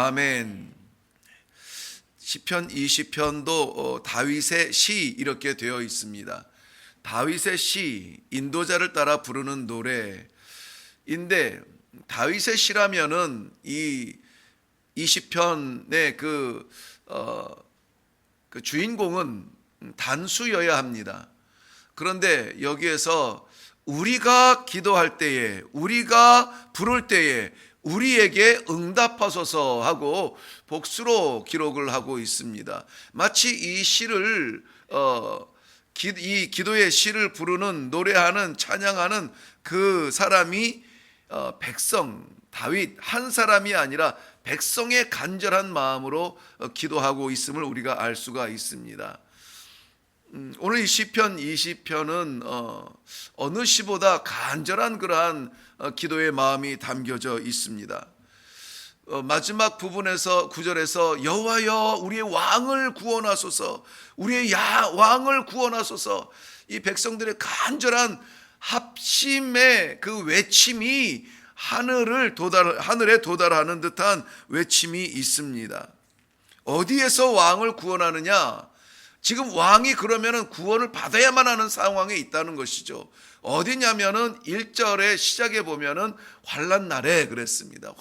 아멘. 시편 20편도 다윗의 시 이렇게 되어 있습니다. 다윗의 시, 인도자를 따라 부르는 노래인데, 다윗의 시라면은 이 20편의 그 주인공은 단수여야 합니다. 그런데 여기에서 우리가 기도할 때에, 우리가 부를 때에 우리에게 응답하소서 하고 복수로 기록을 하고 있습니다. 마치 이 시를 이 기도의 시를 부르는, 노래하는, 찬양하는 그 사람이 백성 다윗 한 사람이 아니라 백성의 간절한 마음으로 기도하고 있음을 우리가 알 수가 있습니다. 오늘 이 시편 20편은 어느 시보다 간절한 그러한 기도의 마음이 담겨져 있습니다. 마지막 부분에서 9절에서 여호와여 우리의 왕을 구원하소서, 우리의 왕을 구원하소서, 이 백성들의 간절한 합심의 그 외침이 하늘에 도달하는 듯한 외침이 있습니다. 어디에서 왕을 구원하느냐? 지금 왕이 그러면은 구원을 받아야만 하는 상황에 있다는 것이죠. 어디냐면은 1절의 시작에 보면은 환난 날에 그랬습니다.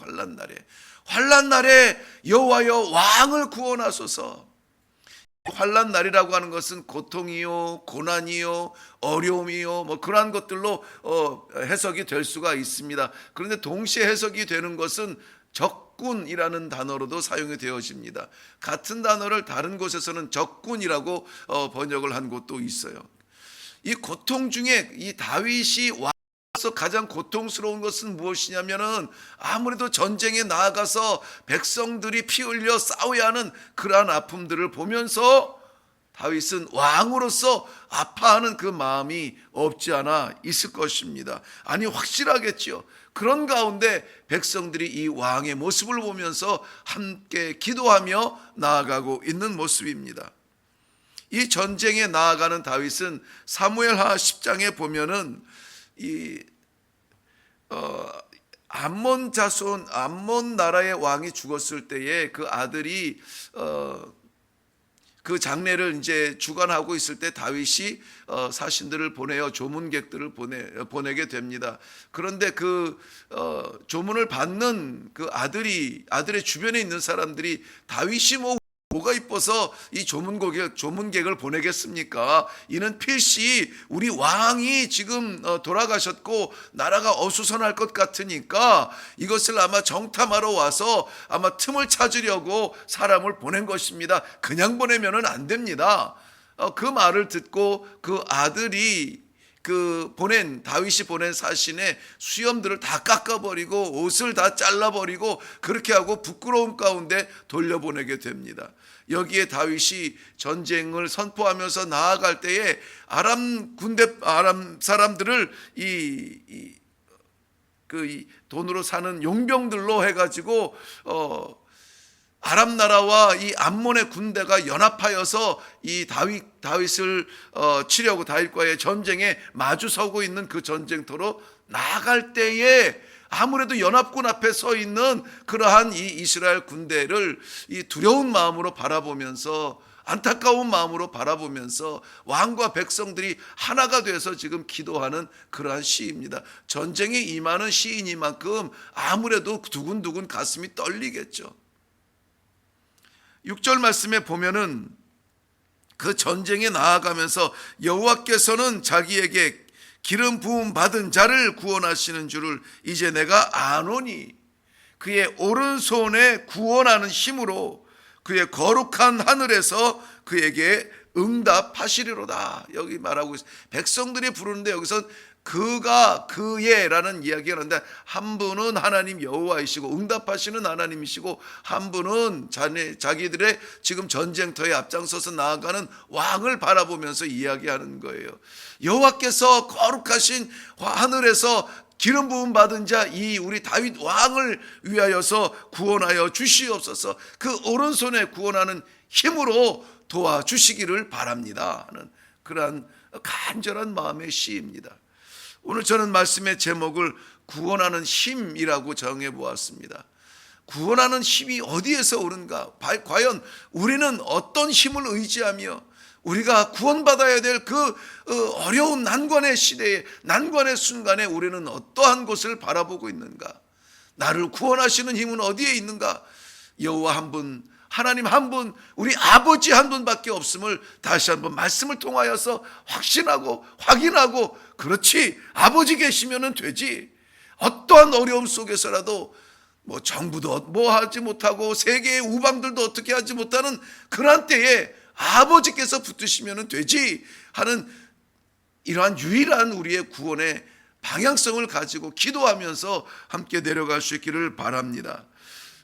환난 날에 여호와여 왕을 구원하소서. 환난 날이라고 하는 것은 고통이요, 고난이요, 어려움이요, 뭐 그러한 것들로 해석이 될 수가 있습니다. 그런데 동시에 해석이 되는 것은 적군이라는 단어로도 사용이 되어집니다. 같은 단어를 다른 곳에서는 적군이라고 번역을 한 곳도 있어요. 이 고통 중에 이 다윗이 와서 가장 고통스러운 것은 무엇이냐면은 아무래도 전쟁에 나아가서 백성들이 피 흘려 싸워야 하는 그러한 아픔들을 보면서 다윗은 왕으로서 아파하는 그 마음이 없지 않아 있을 것입니다. 아니 확실하겠지요. 그런 가운데 백성들이 이 왕의 모습을 보면서 함께 기도하며 나아가고 있는 모습입니다. 이 전쟁에 나아가는 다윗은 사무엘하 10장에 보면은 이 암몬 자손, 암몬 나라의 왕이 죽었을 때에 그 아들이 그 장례를 이제 주관하고 있을 때 다윗이 사신들을 보내어 조문객들을 보내게 됩니다. 그런데 그 조문을 받는 그 아들의 주변에 있는 사람들이 다윗이 뭐가 이뻐서 이 조문객을 보내겠습니까? 이는 필시 우리 왕이 지금 돌아가셨고 나라가 어수선할 것 같으니까 이것을 아마 정탐하러 와서 아마 틈을 찾으려고 사람을 보낸 것입니다. 그냥 보내면은 안 됩니다. 그 말을 듣고 그 아들이 다윗이 보낸 사신의 수염들을 다 깎아버리고 옷을 다 잘라버리고 그렇게 하고 부끄러움 가운데 돌려보내게 됩니다. 여기에 다윗이 전쟁을 선포하면서 나아갈 때에 아람 사람들을 이 돈으로 사는 용병들로 해가지고 아람 나라와 이 암몬의 군대가 연합하여서 이 다윗을 치려고 다윗과의 전쟁에 마주서고 있는 그 전쟁터로 나아갈 때에 아무래도 연합군 앞에 서 있는 그러한 이 이스라엘 군대를 이 두려운 마음으로 바라보면서, 안타까운 마음으로 바라보면서 왕과 백성들이 하나가 돼서 지금 기도하는 그러한 시입니다. 전쟁에 임하는 시이니만큼 아무래도 두근두근 가슴이 떨리겠죠. 6절 말씀에 보면은 그 전쟁에 나아가면서 여호와께서는 자기에게 기름 부음 받은 자를 구원하시는 줄을 이제 내가 아노니 그의 오른손에 구원하는 힘으로 그의 거룩한 하늘에서 그에게 응답하시리로다. 여기 말하고 있어요. 백성들이 부르는데 여기서 그가 그의라는 이야기가 나는데 한 분은 하나님 여호와이시고 응답하시는 하나님이시고 한 분은 자기들의 지금 전쟁터에 앞장서서 나아가는 왕을 바라보면서 이야기하는 거예요. 여호와께서 거룩하신 하늘에서 기름 부음 받은 자 이 우리 다윗 왕을 위하여서 구원하여 주시옵소서. 그 오른손에 구원하는 힘으로 도와주시기를 바랍니다 하는 그러한 간절한 마음의 시입니다. 오늘 저는 말씀의 제목을 구원하는 힘이라고 정해 보았습니다. 구원하는 힘이 어디에서 오는가? 과연 우리는 어떤 힘을 의지하며 우리가 구원받아야 될 그 어려운 난관의 시대에, 난관의 순간에 우리는 어떠한 것을 바라보고 있는가? 나를 구원하시는 힘은 어디에 있는가? 여호와 한 분, 하나님 한 분, 우리 아버지 한 분밖에 없음을 다시 한번 말씀을 통하여서 확신하고 확인하고, 그렇지, 아버지 계시면 되지. 어떠한 어려움 속에서라도 뭐 정부도 뭐 하지 못하고 세계의 우방들도 어떻게 하지 못하는 그런 때에 아버지께서 붙으시면 되지 하는 이러한 유일한 우리의 구원의 방향성을 가지고 기도하면서 함께 내려갈 수 있기를 바랍니다.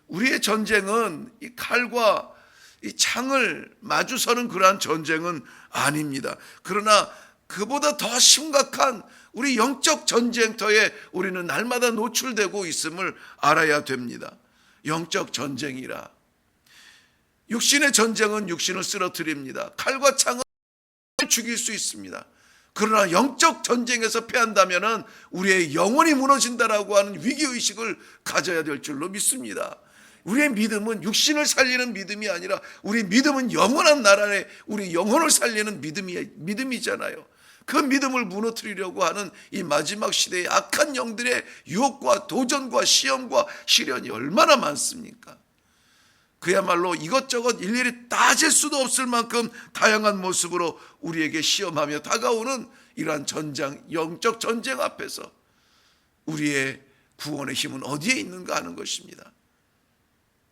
우리의 전쟁은 이 칼과 이 창을 마주서는 그러한 전쟁은 아닙니다. 그러나 그보다 더 심각한 우리 영적 전쟁터에 우리는 날마다 노출되고 있음을 알아야 됩니다. 영적 전쟁이라. 육신의 전쟁은 육신을 쓰러뜨립니다. 칼과 창은 죽일 수 있습니다. 그러나 영적 전쟁에서 패한다면 우리의 영혼이 무너진다라고 하는 위기의식을 가져야 될 줄로 믿습니다. 우리의 믿음은 육신을 살리는 믿음이 아니라 우리 믿음은 영원한 나라에 우리 영혼을 살리는 믿음이잖아요. 그 믿음을 무너뜨리려고 하는 이 마지막 시대의 악한 영들의 유혹과 도전과 시험과 시련이 얼마나 많습니까? 그야말로 이것저것 일일이 따질 수도 없을 만큼 다양한 모습으로 우리에게 시험하며 다가오는 이러한 전쟁, 영적 전쟁 앞에서 우리의 구원의 힘은 어디에 있는가 하는 것입니다.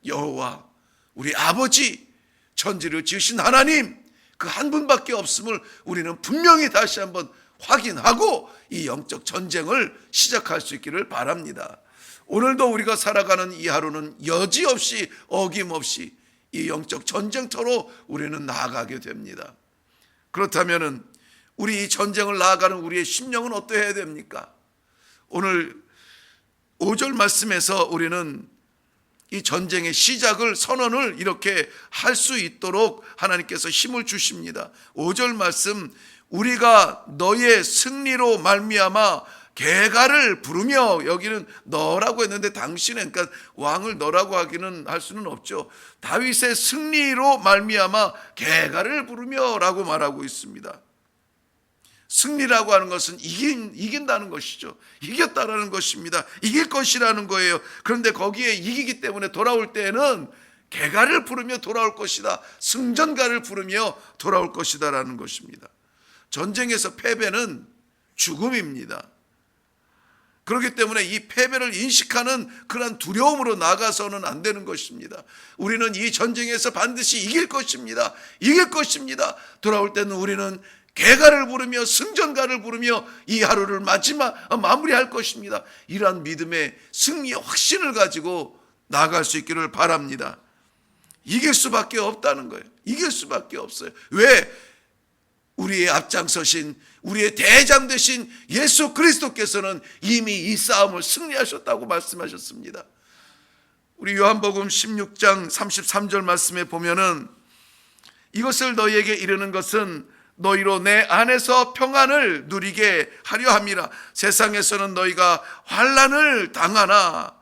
여호와, 우리 아버지, 천지를 지으신 하나님, 그 한 분밖에 없음을 우리는 분명히 다시 한번 확인하고 이 영적 전쟁을 시작할 수 있기를 바랍니다. 오늘도 우리가 살아가는 이 하루는 여지없이 어김없이 이 영적 전쟁터로 우리는 나아가게 됩니다. 그렇다면 우리 이 전쟁을 나아가는 우리의 심령은 어떠해야 됩니까? 오늘 5절 말씀에서 우리는 이 전쟁의 시작을, 선언을 이렇게 할 수 있도록 하나님께서 힘을 주십니다. 5절 말씀, 우리가 너의 승리로 말미암아 개가를 부르며, 여기는 너라고 했는데 당신은, 그러니까 왕을 너라고 하기는 할 수는 없죠. 다윗의 승리로 말미암아 개가를 부르며 라고 말하고 있습니다. 승리라고 하는 것은 이긴다는 것이죠. 이겼다라는 것입니다. 이길 것이라는 거예요. 그런데 거기에 이기기 때문에 돌아올 때에는 개가를 부르며 돌아올 것이다, 승전가를 부르며 돌아올 것이다 라는 것입니다. 전쟁에서 패배는 죽음입니다. 그렇기 때문에 이 패배를 인식하는 그런 두려움으로 나가서는 안 되는 것입니다. 우리는 이 전쟁에서 반드시 이길 것입니다. 이길 것입니다. 돌아올 때는 우리는 개가를 부르며 승전가를 부르며 이 하루를 마무리할 것입니다. 이러한 믿음의 승리의 확신을 가지고 나아갈 수 있기를 바랍니다. 이길 수밖에 없다는 거예요. 이길 수밖에 없어요. 왜? 우리의 앞장서신, 우리의 대장 되신 예수 그리스도께서는 이미 이 싸움을 승리하셨다고 말씀하셨습니다. 우리 요한복음 16장 33절 말씀에 보면은, 이것을 너희에게 이르는 것은 너희로 내 안에서 평안을 누리게 하려 함이라. 세상에서는 너희가 환난을 당하나.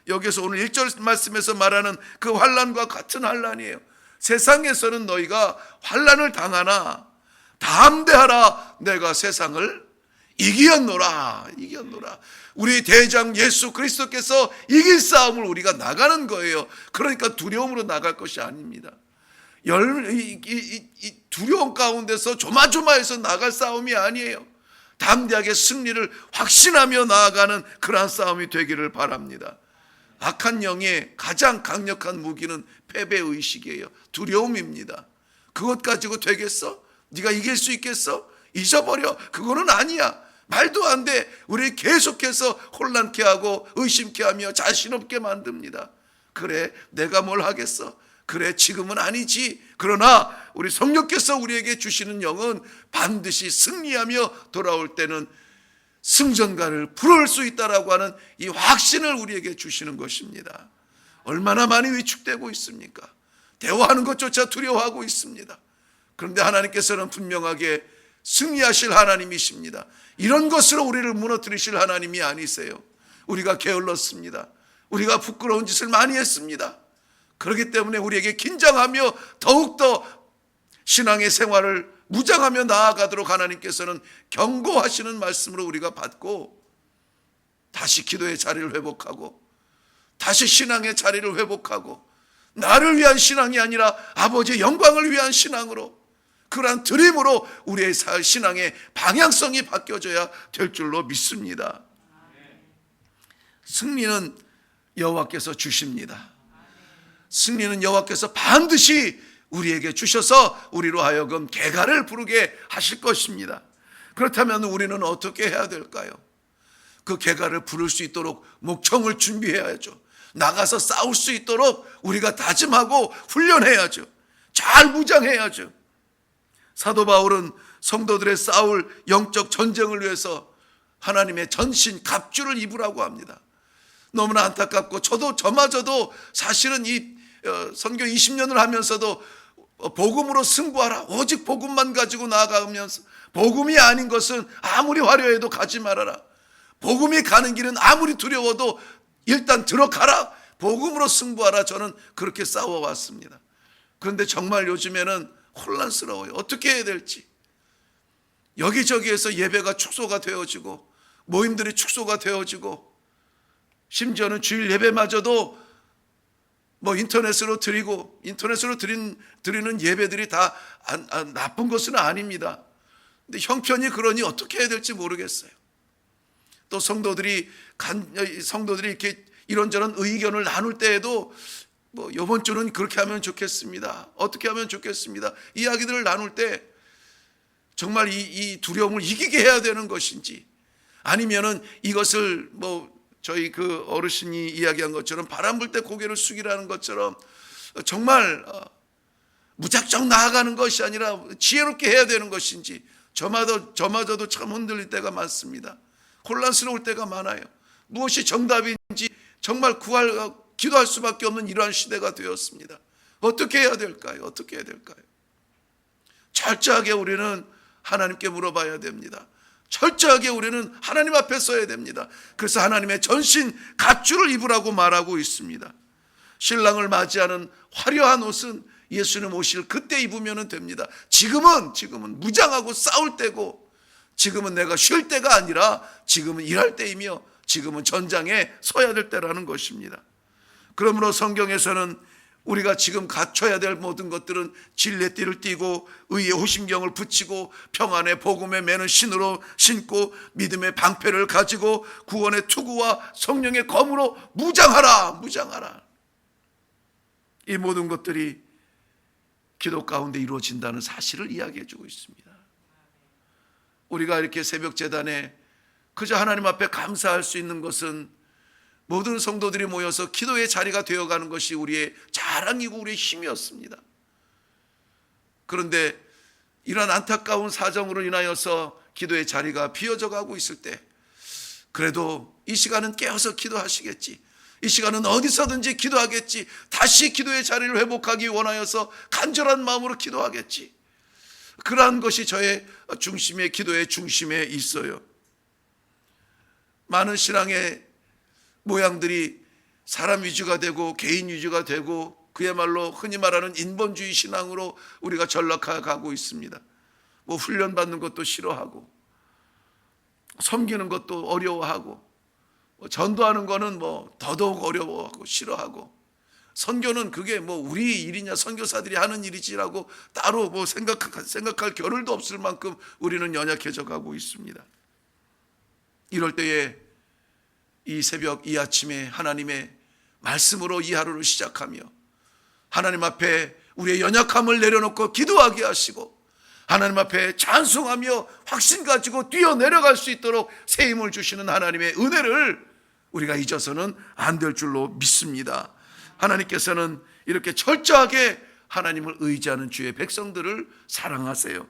여기서 오늘 1절 말씀에서 말하는 그 환난과 같은 환난이에요. 세상에서는 너희가 환난을 당하나 담대하라, 내가 세상을 이겼노라. 우리 대장 예수 그리스도께서 이길 싸움을 우리가 나가는 거예요. 그러니까 두려움으로 나갈 것이 아닙니다. 이 두려움 가운데서 조마조마해서 나갈 싸움이 아니에요. 담대하게 승리를 확신하며 나아가는 그러한 싸움이 되기를 바랍니다. 악한 영의 가장 강력한 무기는 패배의식이에요. 두려움입니다. 그것 가지고 되겠어? 네가 이길 수 있겠어? 잊어버려. 그거는 아니야. 말도 안 돼. 우리 계속해서 혼란케 하고 의심케 하며 자신 없게 만듭니다. 그래, 내가 뭘 하겠어? 그래, 지금은 아니지. 그러나 우리 성령께서 우리에게 주시는 영은 반드시 승리하며 돌아올 때는 승전가를 부를 수 있다라고 하는 이 확신을 우리에게 주시는 것입니다. 얼마나 많이 위축되고 있습니까? 대화하는 것조차 두려워하고 있습니다. 그런데 하나님께서는 분명하게 승리하실 하나님이십니다. 이런 것으로 우리를 무너뜨리실 하나님이 아니세요. 우리가 게을렀습니다. 우리가 부끄러운 짓을 많이 했습니다. 그렇기 때문에 우리에게 긴장하며 더욱더 신앙의 생활을 무장하며 나아가도록 하나님께서는 경고하시는 말씀으로 우리가 받고 다시 기도의 자리를 회복하고 다시 신앙의 자리를 회복하고 나를 위한 신앙이 아니라 아버지의 영광을 위한 신앙으로, 그러한 드림으로 우리의 신앙의 방향성이 바뀌어져야 될 줄로 믿습니다. 승리는 여호와께서 주십니다. 승리는 여호와께서 반드시 우리에게 주셔서 우리로 하여금 개가를 부르게 하실 것입니다. 그렇다면 우리는 어떻게 해야 될까요? 그 개가를 부를 수 있도록 목청을 준비해야죠. 나가서 싸울 수 있도록 우리가 다짐하고 훈련해야죠. 잘 무장해야죠. 사도 바울은 성도들의 싸울 영적 전쟁을 위해서 하나님의 전신 갑주를 입으라고 합니다. 너무나 안타깝고 저마저도 사실은 이 선교 20년을 하면서도 복음으로 승부하라, 오직 복음만 가지고 나아가면서 복음이 아닌 것은 아무리 화려해도 가지 말아라, 복음이 가는 길은 아무리 두려워도 일단 들어가라, 복음으로 승부하라, 저는 그렇게 싸워왔습니다. 그런데 정말 요즘에는 혼란스러워요. 어떻게 해야 될지. 여기저기에서 예배가 축소가 되어지고 모임들이 축소가 되어지고 심지어는 주일 예배마저도 인터넷으로 드리고, 인터넷으로 드리는 예배들이 다 나쁜 것은 아닙니다. 근데 형편이 그러니 어떻게 해야 될지 모르겠어요. 또 성도들이 이렇게 이런저런 의견을 나눌 때에도 이번 주는 그렇게 하면 좋겠습니다, 어떻게 하면 좋겠습니다, 이야기들을 나눌 때 정말 이 두려움을 이기게 해야 되는 것인지, 아니면은 이것을 저희 그 어르신이 이야기한 것처럼 바람 불 때 고개를 숙이라는 것처럼 정말 무작정 나아가는 것이 아니라 지혜롭게 해야 되는 것인지 저마저도 참 흔들릴 때가 많습니다. 혼란스러울 때가 많아요. 무엇이 정답인지 정말 기도할 수밖에 없는 이러한 시대가 되었습니다. 어떻게 해야 될까요? 어떻게 해야 될까요? 철저하게 우리는 하나님께 물어봐야 됩니다. 철저하게 우리는 하나님 앞에 서야 됩니다. 그래서 하나님의 전신 갑주를 입으라고 말하고 있습니다. 신랑을 맞이하는 화려한 옷은 예수님 오실 그때 입으면 됩니다. 지금은 무장하고 싸울 때고, 지금은 내가 쉴 때가 아니라 지금은 일할 때이며 지금은 전장에 서야 될 때라는 것입니다. 그러므로 성경에서는 우리가 지금 갖춰야 될 모든 것들은 진례띠를 띠고 의의 호심경을 붙이고 평안의 복음의 매는 신으로 신고 믿음의 방패를 가지고 구원의 투구와 성령의 검으로 무장하라. 이 모든 것들이 기도 가운데 이루어진다는 사실을 이야기해 주고 있습니다. 우리가 이렇게 새벽 제단에 그저 하나님 앞에 감사할 수 있는 것은 모든 성도들이 모여서 기도의 자리가 되어가는 것이 우리의 자랑이고 우리의 힘이었습니다. 그런데 이런 안타까운 사정으로 인하여서 기도의 자리가 비어져 가고 있을 때, 그래도 이 시간은 깨어서 기도하시겠지, 이 시간은 어디서든지 기도하겠지, 다시 기도의 자리를 회복하기 원하여서 간절한 마음으로 기도하겠지, 그러한 것이 저의 중심의 기도의 중심에 있어요. 많은 신앙의 모양들이 사람 위주가 되고 개인 위주가 되고 그야말로 흔히 말하는 인본주의 신앙으로 우리가 전락하고 있습니다. 훈련받는 것도 싫어하고 섬기는 것도 어려워하고 전도하는 거는 더더욱 어려워하고 싫어하고, 선교는 그게 우리 일이냐, 선교사들이 하는 일이지라고 따로 생각할 겨를도 없을 만큼 우리는 연약해져 가고 있습니다. 이럴 때에 이 새벽, 이 아침에 하나님의 말씀으로 이 하루를 시작하며 하나님 앞에 우리의 연약함을 내려놓고 기도하게 하시고 하나님 앞에 찬송하며 확신 가지고 뛰어내려갈 수 있도록 새 힘을 주시는 하나님의 은혜를 우리가 잊어서는 안 될 줄로 믿습니다. 하나님께서는 이렇게 철저하게 하나님을 의지하는 주의 백성들을 사랑하세요.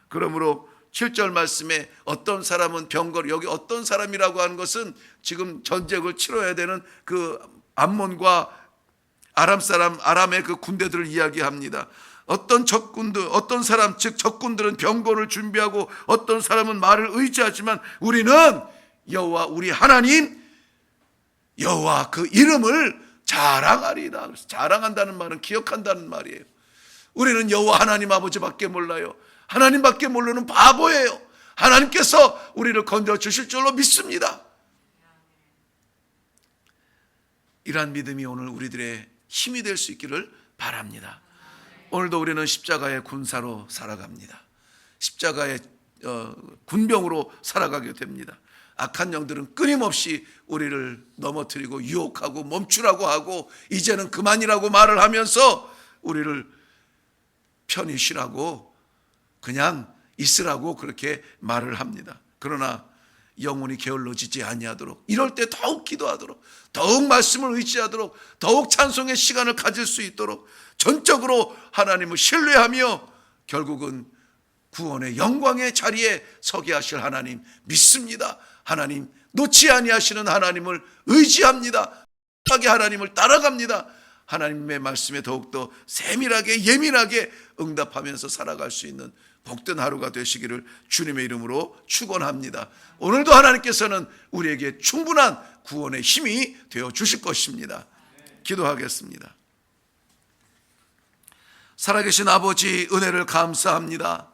그러므로 7절 말씀에 어떤 사람은 병거를, 여기 어떤 사람이라고 하는 것은 지금 전쟁을 치러야 되는 그 암몬과 아람의 그 군대들을 이야기합니다. 어떤 사람, 즉 적군들은 병거를 준비하고 어떤 사람은 말을 의지하지만 우리는 여호와 우리 하나님 여호와 그 이름을 자랑하리이다. 그래서 자랑한다는 말은 기억한다는 말이에요. 우리는 여호와 하나님 아버지밖에 몰라요. 하나님밖에 모르는 바보예요. 하나님께서 우리를 건져 주실 줄로 믿습니다. 이러한 믿음이 오늘 우리들의 힘이 될 수 있기를 바랍니다. 오늘도 우리는 십자가의 군사로 살아갑니다. 십자가의 군병으로 살아가게 됩니다. 악한 영들은 끊임없이 우리를 넘어뜨리고 유혹하고 멈추라고 하고 이제는 그만이라고 말을 하면서 우리를 편히 쉬라고 그냥 있으라고 그렇게 말을 합니다. 그러나 영혼이 게을러지지 아니하도록, 이럴 때 더욱 기도하도록, 더욱 말씀을 의지하도록, 더욱 찬송의 시간을 가질 수 있도록 전적으로 하나님을 신뢰하며 결국은 구원의 영광의 자리에 서게 하실 하나님 믿습니다. 하나님 놓지 아니하시는 하나님을 의지합니다. 하나님을 따라갑니다. 하나님의 말씀에 더욱더 세밀하게 예민하게 응답하면서 살아갈 수 있는 복된 하루가 되시기를 주님의 이름으로 축원합니다. 오늘도 하나님께서는 우리에게 충분한 구원의 힘이 되어 주실 것입니다. 기도하겠습니다. 살아계신 아버지, 은혜를 감사합니다.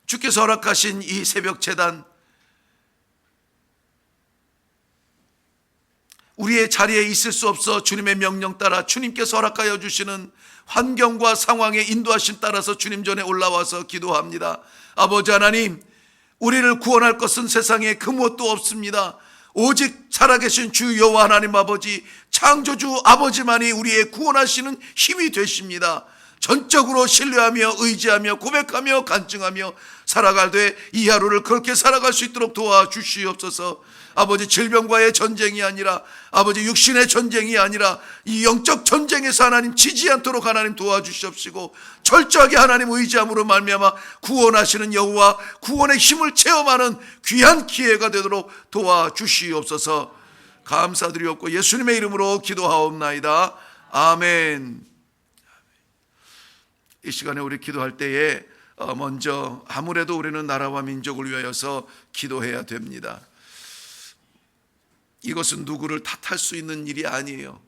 주께서 허락하신 이 새벽 제단, 우리의 자리에 있을 수 없어 주님의 명령 따라 주님께서 허락하여 주시는 환경과 상황의 인도하심 따라서 주님 전에 올라와서 기도합니다. 아버지 하나님, 우리를 구원할 것은 세상에 그 무엇도 없습니다. 오직 살아계신 주 여호와 하나님 아버지, 창조주 아버지만이 우리의 구원하시는 힘이 되십니다. 전적으로 신뢰하며 의지하며 고백하며 간증하며 살아갈 이 하루를 그렇게 살아갈 수 있도록 도와주시옵소서. 아버지, 질병과의 전쟁이 아니라, 아버지 육신의 전쟁이 아니라 이 영적 전쟁에서 하나님 지지 않도록 하나님 도와주시옵시고, 철저하게 하나님 의지함으로 말미암아 구원하시는 여호와 구원의 힘을 체험하는 귀한 기회가 되도록 도와주시옵소서. 감사드리옵고 예수님의 이름으로 기도하옵나이다. 아멘. 이 시간에 우리 기도할 때에 먼저 아무래도 우리는 나라와 민족을 위하여서 기도해야 됩니다. 이것은 누구를 탓할 수 있는 일이 아니에요.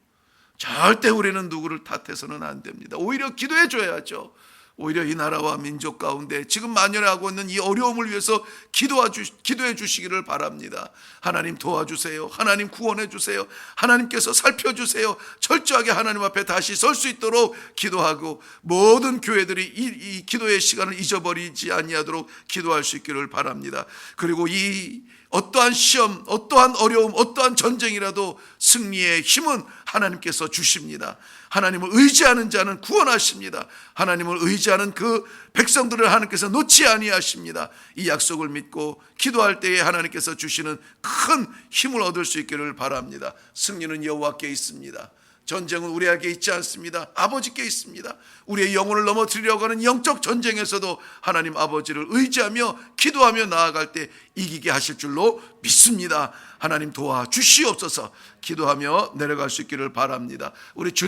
절대 우리는 누구를 탓해서는 안 됩니다. 오히려 기도해 줘야죠. 오히려 이 나라와 민족 가운데 지금 만연하고 있는 이 어려움을 위해서 기도해 주시기를 바랍니다. 하나님 도와주세요. 하나님 구원해 주세요. 하나님께서 살펴주세요. 철저하게 하나님 앞에 다시 설 수 있도록 기도하고, 모든 교회들이 이 기도의 시간을 잊어버리지 아니하도록 기도할 수 있기를 바랍니다. 그리고 이 어떠한 시험, 어떠한 어려움, 어떠한 전쟁이라도 승리의 힘은 하나님께서 주십니다. 하나님을 의지하는 자는 구원하십니다. 하나님을 의지하는 그 백성들을 하나님께서 놓지 아니하십니다. 이 약속을 믿고 기도할 때에 하나님께서 주시는 큰 힘을 얻을 수 있기를 바랍니다. 승리는 여호와께 있습니다. 전쟁은 우리에게 있지 않습니다. 아버지께 있습니다. 우리의 영혼을 넘어뜨리려고 하는 영적 전쟁에서도 하나님 아버지를 의지하며 기도하며 나아갈 때 이기게 하실 줄로 믿습니다. 하나님 도와주시옵소서. 기도하며 내려갈 수 있기를 바랍니다. 우리 주님